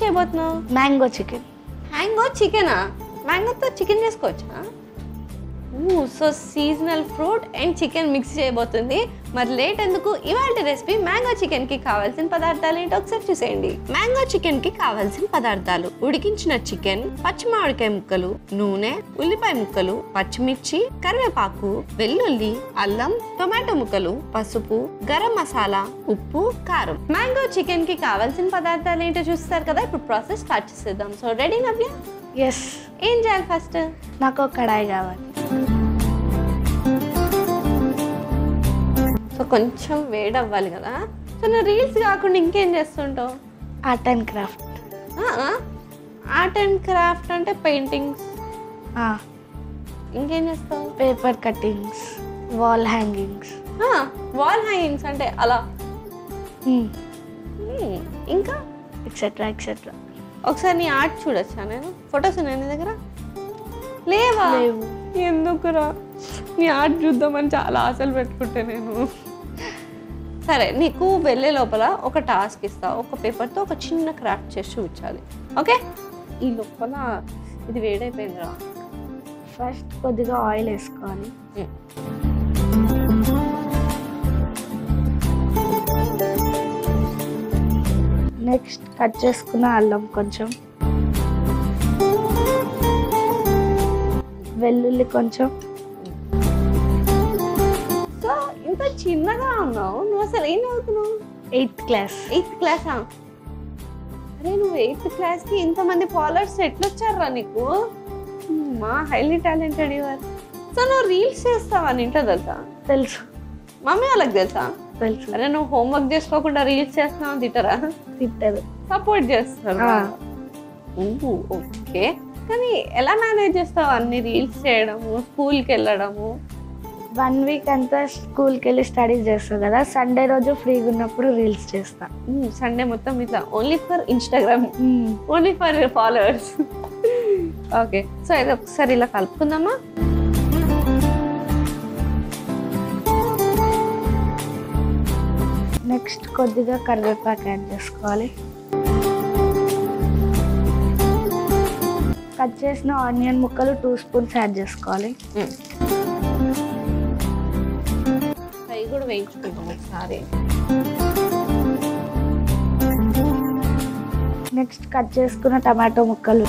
చేయబోతున్నావు? Mango chicken. Mango చికెనా? మ్యాంగోతో chicken చేసుకోవచ్చా? So seasonal fruit and chicken mix చేయబోతుంది. మరి లేట్ ఎందుకు, ఇవాళ రెసిపీ మ్యాంగో చికెన్కి కావాల్సిన పదార్థాలు ఏంటో ఒకసారి చూసేయండి. మ్యాంగో చికెన్కి కావాల్సిన పదార్థాలు: ఉడికించిన చికెన్, పచ్చి మామిడికాయ ముక్కలు, నూనె, ఉల్లిపాయ ముక్కలు, పచ్చిమిర్చి, కరివేపాకు, వెల్లుల్లి, అల్లం, టొమాటో ముక్కలు, పసుపు, గరం మసాలా, ఉప్పు, కారం. మ్యాంగో చికెన్కి కావాల్సిన పదార్థాలు ఏంటో చూస్తారు కదా. ఇప్పుడు ప్రాసెస్ స్టార్ట్ చేసేద్దాం. సో రెడీ నవ్య? ఎస్. ఏం చేయాలి ఫస్ట్? నాకు ఒక కడాయి కావాలి. సో కొంచెం వేడి అవ్వాలి కదా. సో నువ్వు రీల్స్ కాకుండా ఇంకేం చేస్తుంటావు? Art and craft. Art and craft అంటే పెయింటింగ్స్. ఇంకేం చేస్తావు? Paper cuttings, wall hangings. Wall hangings అంటే అలా. ఇంకా ఎక్సెట్రా ఎక్సెట్రా. ఒకసారి నీ ఆర్ట్ చూడొచ్చా? నేను ఫొటోస్ ఉన్నాయి నీ దగ్గర? లేవా? లేవు. ఎందుకురా? నీ ఆర్ట్ చూద్దామని చాలా ఆశలు పెట్టుకుంటే నేను. సరే, నీకు వెళ్ళే లోపల ఒక టాస్క్ ఇస్తా. ఒక పేపర్తో ఒక చిన్న క్రాఫ్ట్ చేసి చూపించాలి. ఓకే? ఈ లోపల ఇది వేడైపోయిందిరా. ఫస్ట్ కొద్దిగా ఆయిల్ వేసుకోవాలి. నెక్స్ట్ కట్ చేసుకున్న అల్లం కొంచెం, వెల్లుల్లి కొంచెం. సో ఇంత చిన్నగా ఉన్నావు నువ్వు, అసలు ఏం చదువుతున్నావు? 8th class. 8th క్లాసా? అరే నువ్వు 8th క్లాస్కి ఇంతమంది ఫాలోవర్స్ ఎట్లా వచ్చారా నీకు? మా హైలీ టాలెంటెడ్ యువర్. సో నువ్వు రీల్స్ చేస్తావా? అని ఇంట్లో తెలుసా? తెలుసు. మమ్మీ వాళ్ళకి తెలుసా? తెలుసు. అరే నువ్వు హోంవర్క్ చేసుకోకుండా రీల్స్ చేస్తున్నావు అని తిట్టరా? తిట్టదు. సపోర్ట్ చేస్తారు. ఓకే, కానీ ఎలా మేనేజ్ చేస్తావు అన్ని రీల్స్ చేయడము, స్కూల్కి వెళ్ళడము? 1 వీక్ అంతా స్కూల్కి వెళ్ళి స్టడీస్ చేస్తాను కదా. సండే రోజు ఫ్రీగా ఉన్నప్పుడు రీల్స్ చేస్తా. సండే మొత్తం ఇట్లా only for Instagram, only for followers. Okay, so ఇది ఒకసారి ఇలా కలుపుకుందామా? నెక్స్ట్ కొద్దిగా కరివేపాకు యాడ్ చేసుకోవాలి. కట్ చేసిన ఆనియన్ ముక్కలు 2 స్పూన్స్ యాడ్ చేసుకోవాలి. అవి కూడా వేయించుకుంటాం ఒకసారి. నెక్స్ట్ కట్ చేసుకున్న టమాటో ముక్కలు,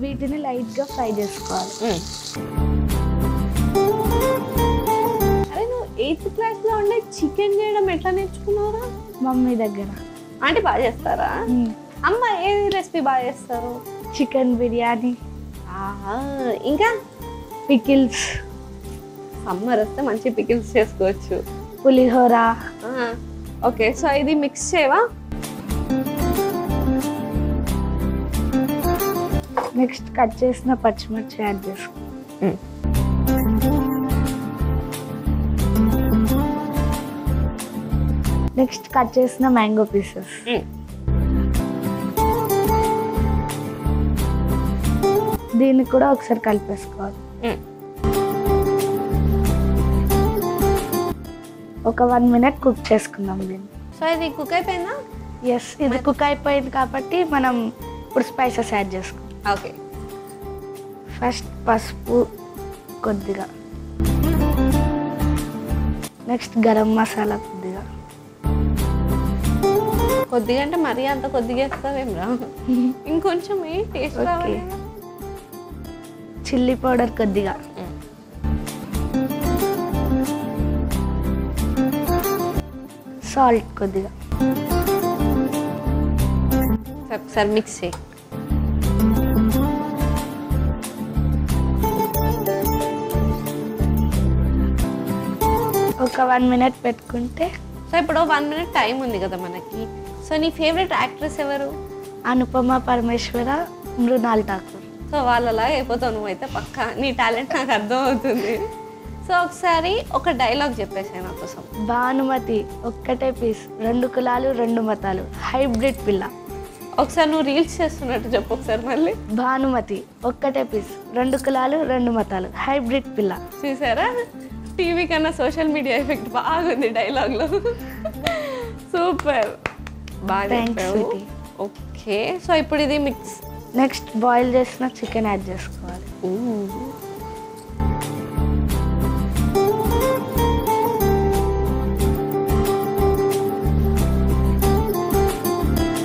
వీటిని లైట్గా ఫ్రై చేసుకోవాలి. అరే నువ్వు 8th క్లాస్లో ఉండే చికెన్ చేయడం ఎట్లా నేర్చుకున్నావురా? మమ్మీ దగ్గర. ఆంటీ బాగా చేస్తారా? అమ్మ ఏ రెసిపీ బాగా చేస్తారు? చికెన్ బిర్యానీ. ఇంకా పికిల్స్. సమ్మర్ వస్తే మంచి పికిల్స్ చేసుకోవచ్చు. పులిహోర. ఓకే, సో ఇది మిక్స్ చేయవా? నెక్స్ట్ కట్ చేసిన పచ్చిమిర్చి యాడ్ చేసుకో. నెక్స్ట్ కట్ చేసిన మ్యాంగో పీసెస్. దీన్ని కూడా ఒకసారి కలిపేసుకోవాలి. ఒక 1 మినిట్ కుక్ చేసుకుందాం దీన్ని. సో ఇది కుక్ అయిపోయిందా? ఎస్, ఇది కుక్ అయిపోయింది కాబట్టి మనం ఇప్పుడు స్పైసెస్ యాడ్ చేసుకుందాం. ఓకే, ఫస్ట్ పసుపు కొద్దిగా, నెక్స్ట్ గరం మసాలా కొద్దిగా. కొద్దిగా అంటే మరీ అంత కొద్దిగా వేస్తావేమ్రా? ఇంకొంచెం టేస్ట్ రావాలి. చిల్లీ పౌడర్ కొద్దిగా, సాల్ట్ కొద్దిగా. ఒకసారి మిక్స్ చేయి. ఒక 1 మినిట్ పెట్టుకుంటే. సో ఇప్పుడు 1 మినిట్ టైం ఉంది కదా మనకి. సో నీ ఫేవరెట్ యాక్ట్రెస్ ఎవరు? అనుపమ పరమేశ్వర, మృణాల్ ఠాకూర్. సో వాళ్ళలా అయిపోతావు నువ్వైతే పక్కా. నీ టాలెంట్ నాకు అర్థం అవుతుంది. సో ఒకసారి ఒక డైలాగ్ చెప్పేసాయి నా కోసం. భానుమతి ఒక్కటే పీస్, 2 కులాలు 2 మతాలు, హైబ్రిడ్ పిల్ల. ఒకసారి నువ్వు రీల్స్ చేస్తున్నట్టు చెప్పు ఒకసారి మళ్ళీ. భానుమతి ఒక్కటే పీస్, 2 కులాలు 2 మతాలు, హైబ్రిడ్ పిల్ల. చూసారా, టీవీ కన్నా సోషల్ మీడియా ఎఫెక్ట్ బాగుంది డైలాగ్లో. సో సూపర్, బాగా Thanks, చెప్పావు. sweetie. ఓకే, సో ఇప్పుడు ఇది మిక్స్. నెక్స్ట్ బాయిల్ చేసిన చికెన్ యాడ్ చేసుకోవాలి.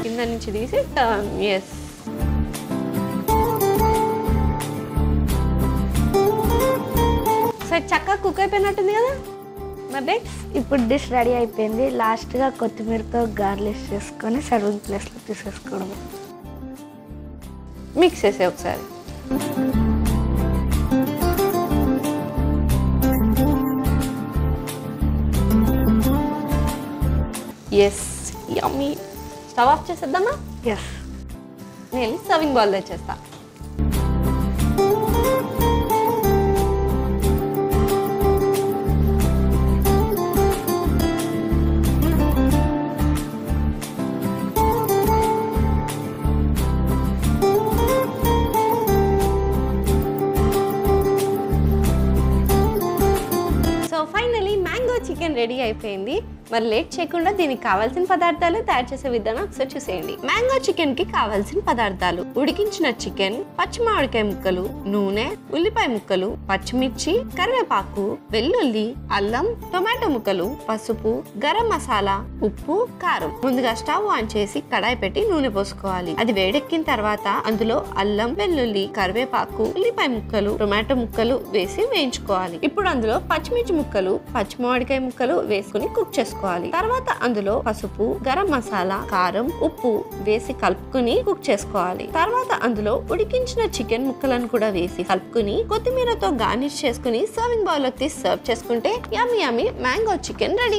కింద నుంచి తీసి టర్న్. ఎస్, సరే చక్కగా కుక్ అయిపోయినట్టుంది కదా మరి నెక్స్ట్. ఇప్పుడు డిష్ రెడీ అయిపోయింది. లాస్ట్గా కొత్తిమీరతో గార్లిష్ చేసుకొని సర్వింగ్ ప్లేస్లో తీసేసుకోవడం. మిక్స్ చేసే ఒకసారి. Yes, yummy. స్టవ్ ఆఫ్ చేసేద్దామా? ఎస్. నేను సర్వింగ్ బౌల్ తెచ్చేస్తా. ఫైనలీ మ్యాంగో చికెన్ రెడీ అయిపోయింది. మరి లేట్ చేయకుండా దీనికి కావాల్సిన పదార్థాలు తయారు చేసే విధానం ఒకసారి చూసేయండి. మ్యాంగో చికెన్ కి కావాల్సిన పదార్థాలు: ఉడికించిన చికెన్, పచ్చి మామిడికాయ ముక్కలు, నూనె, ఉల్లిపాయ ముక్కలు, పచ్చిమిర్చి, కరివేపాకు, వెల్లుల్లి, అల్లం, టొమాటో ముక్కలు, పసుపు, గరం మసాలా, ఉప్పు, కారం. ముందుగా స్టవ్ ఆన్ చేసి కడాయి పెట్టి నూనె పోసుకోవాలి. అది వేడెక్కిన తర్వాత అందులో అల్లం, వెల్లుల్లి, కరివేపాకు, ఉల్లిపాయ ముక్కలు, టొమాటో ముక్కలు వేసి వేయించుకోవాలి. ఇప్పుడు అందులో పచ్చిమిర్చి ముక్కలు, పచ్చి మామిడికాయ ముక్కలు వేసుకుని కుక్ చేసుకోవాలి. తర్వాత అందులో పసుపు, గరం మసాలా, కారం, ఉప్పు వేసి కలుపుకుని కుక్ చేసుకోవాలి. తర్వాత అందులో ఉడికించిన చికెన్ ముక్కలను కూడా వేసి కలుపుకుని కొత్తిమీరతో గార్నిష్ చేసుకుని సర్వింగ్ బౌల్ లోకి తీసి సర్వ్ చేసుకుంటే యమ్మీ యమ్మీ మ్యాంగో చికెన్ రెడీ.